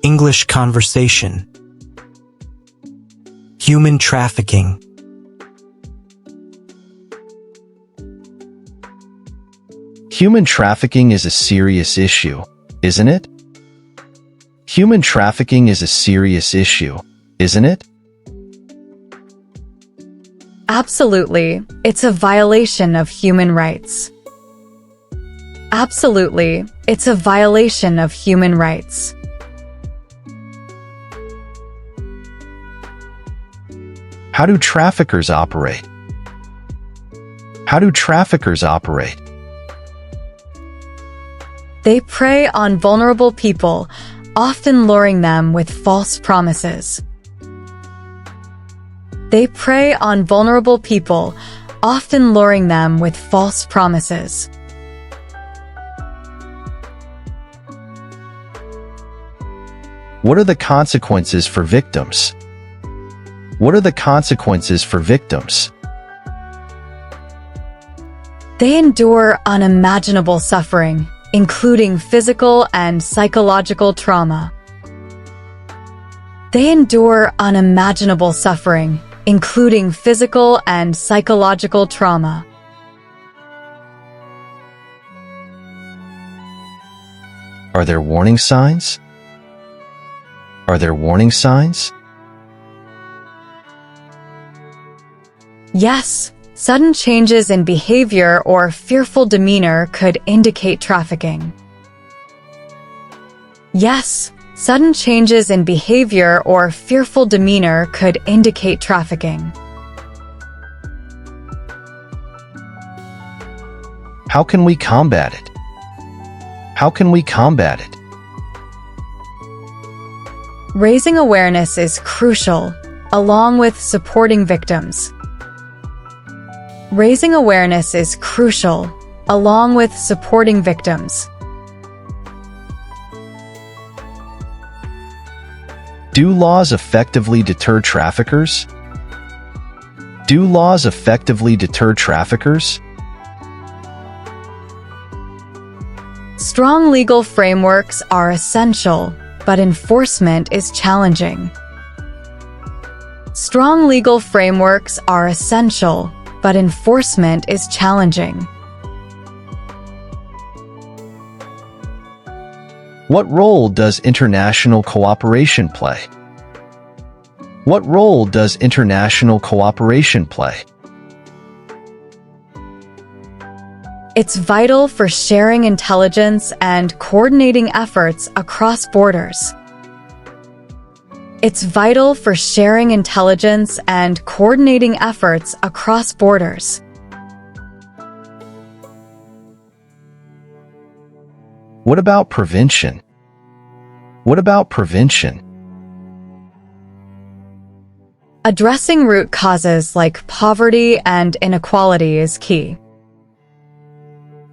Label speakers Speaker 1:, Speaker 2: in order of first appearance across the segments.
Speaker 1: English conversation. Human trafficking.
Speaker 2: Human trafficking is a serious issue, isn't it? Human trafficking is a serious issue, isn't it?
Speaker 3: Absolutely. It's a violation of human rights. Absolutely. It's a violation of human rights.
Speaker 2: How do traffickers operate? How do traffickers operate?
Speaker 3: They prey on vulnerable people, often luring them with false promises. They prey on vulnerable people, often luring them with false promises.
Speaker 2: What are the consequences for victims? What are the consequences for victims?
Speaker 3: They endure unimaginable suffering, including physical and psychological trauma. They endure unimaginable suffering, including physical and psychological trauma.
Speaker 2: Are there warning signs? Are there warning signs?
Speaker 3: Yes, sudden changes in behavior or fearful demeanor could indicate trafficking. Yes, sudden changes in behavior or fearful demeanor could indicate trafficking.
Speaker 2: How can we combat it? How can we combat it?
Speaker 3: Raising awareness is crucial, along with supporting victims. Raising awareness is crucial, along with supporting victims.
Speaker 2: Do laws effectively deter traffickers? Do laws effectively deter traffickers?
Speaker 3: Strong legal frameworks are essential, but enforcement is challenging. Strong legal frameworks are essential, but enforcement is challenging.
Speaker 2: What role does international cooperation play? What role does international cooperation play?
Speaker 3: It's vital for sharing intelligence and coordinating efforts across borders. It's vital for sharing intelligence and coordinating efforts across borders.
Speaker 2: What about prevention? What about prevention?
Speaker 3: Addressing root causes like poverty and inequality is key.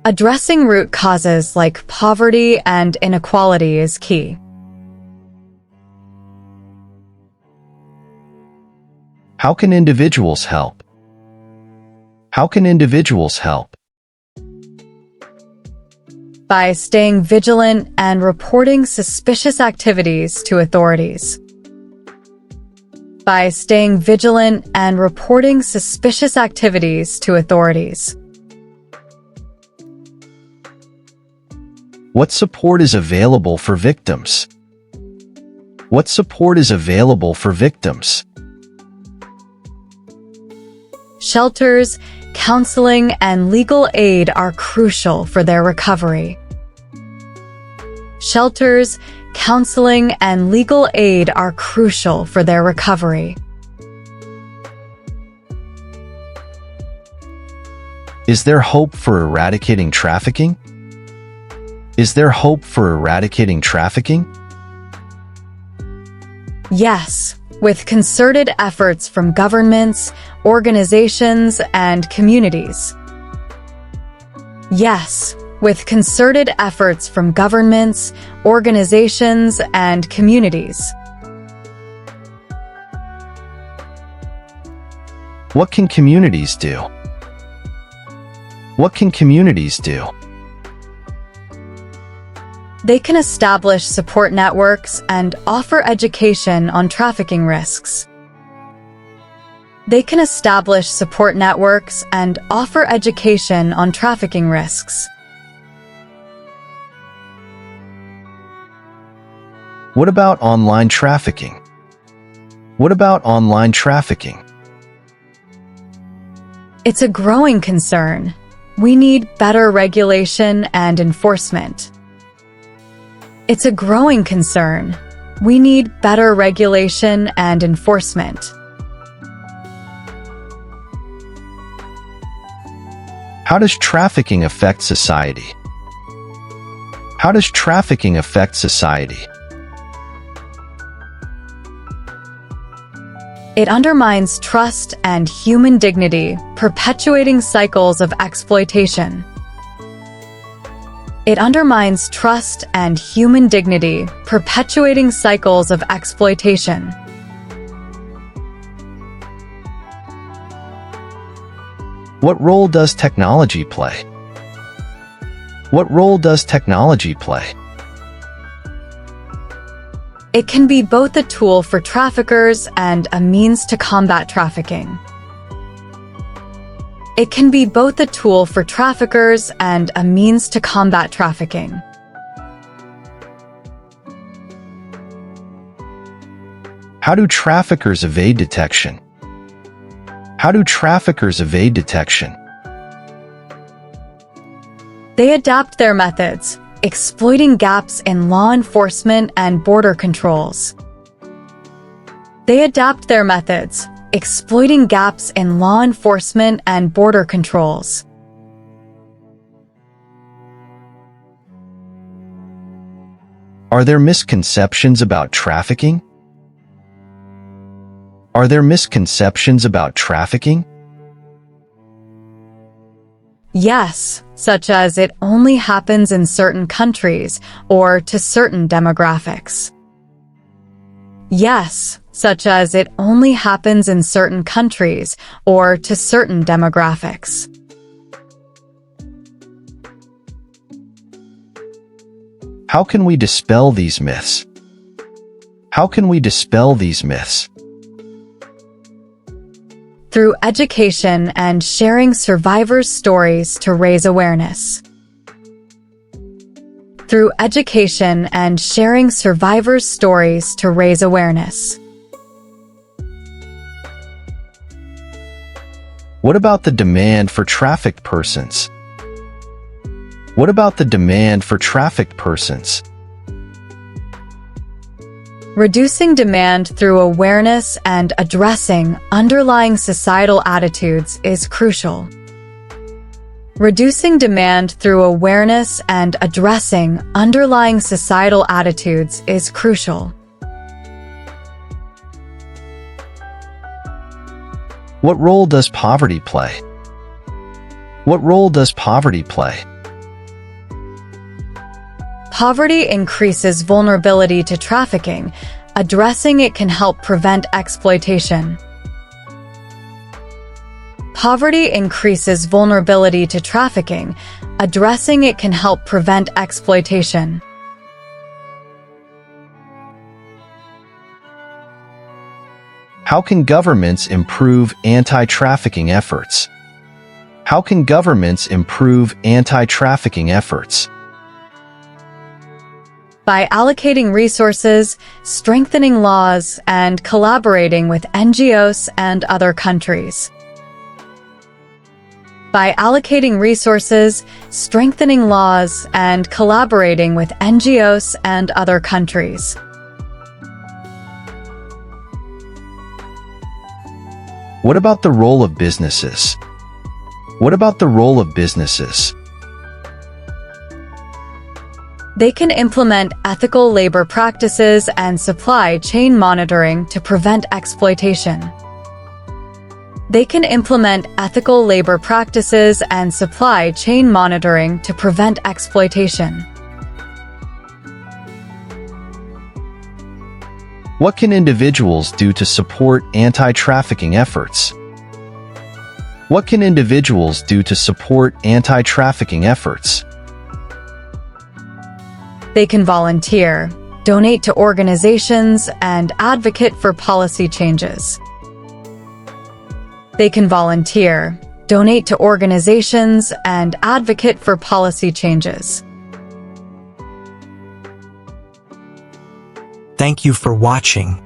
Speaker 3: Addressing root causes like poverty and inequality is key.
Speaker 2: How can individuals help? How can individuals help?
Speaker 3: By staying vigilant and reporting suspicious activities to authorities. By staying vigilant and reporting suspicious activities to authorities.
Speaker 2: What support is available for victims? What support is available for victims?
Speaker 3: Shelters, counseling, and legal aid are crucial for their recovery. Shelters, counseling, and legal aid are crucial for their recovery.
Speaker 2: Is there hope for eradicating trafficking? Is there hope for eradicating trafficking?
Speaker 3: Yes, with concerted efforts from governments, organizations, and communities. Yes, with concerted efforts from governments, organizations, and communities.
Speaker 2: What can communities do? What can communities do?
Speaker 3: They can establish support networks and offer education on trafficking risks. They can establish support networks and offer education on trafficking risks.
Speaker 2: What about online trafficking? What about online trafficking?
Speaker 3: It's a growing concern. We need better regulation and enforcement. It's a growing concern. We need better regulation and enforcement.
Speaker 2: How does trafficking affect society? How does trafficking affect society?
Speaker 3: It undermines trust and human dignity, perpetuating cycles of exploitation. It undermines trust and human dignity, perpetuating cycles of exploitation.
Speaker 2: What role does technology play? What role does technology play?
Speaker 3: It can be both a tool for traffickers and a means to combat trafficking. It can be both a tool for traffickers and a means to combat trafficking.
Speaker 2: How do traffickers evade detection? How do traffickers evade detection?
Speaker 3: They adapt their methods, exploiting gaps in law enforcement and border controls. They adapt their methods, exploiting gaps in law enforcement and border controls.
Speaker 2: Are there misconceptions about trafficking? Are there misconceptions about trafficking?
Speaker 3: Yes, such as it only happens in certain countries or to certain demographics. Yes, such as it only happens in certain countries or to certain demographics.
Speaker 2: How can we dispel these myths? How can we dispel these myths?
Speaker 3: Through education and sharing survivors' stories to raise awareness. Through education and sharing survivors' stories to raise awareness.
Speaker 2: What about the demand for trafficked persons? What about the demand for trafficked persons?
Speaker 3: Reducing demand through awareness and addressing underlying societal attitudes is crucial. Reducing demand through awareness and addressing underlying societal attitudes is crucial.
Speaker 2: What role does poverty play? What role does poverty play?
Speaker 3: Poverty increases vulnerability to trafficking. Addressing it can help prevent exploitation. Poverty increases vulnerability to trafficking. Addressing it can help prevent exploitation.
Speaker 2: How can governments improve anti-trafficking efforts? How can governments improve anti-trafficking efforts?
Speaker 3: By allocating resources, strengthening laws, and collaborating with NGOs and other countries. By allocating resources, strengthening laws, and collaborating with NGOs and other countries.
Speaker 2: What about the role of businesses? What about the role of businesses?
Speaker 3: They can implement ethical labor practices and supply chain monitoring to prevent exploitation. They can implement ethical labor practices and supply chain monitoring to prevent exploitation.
Speaker 2: What can individuals do to support anti-trafficking efforts? What can individuals do to support anti-trafficking efforts?
Speaker 3: They can volunteer, donate to organizations, and advocate for policy changes. They can volunteer, donate to organizations, and advocate for policy changes.
Speaker 1: Thank you for watching.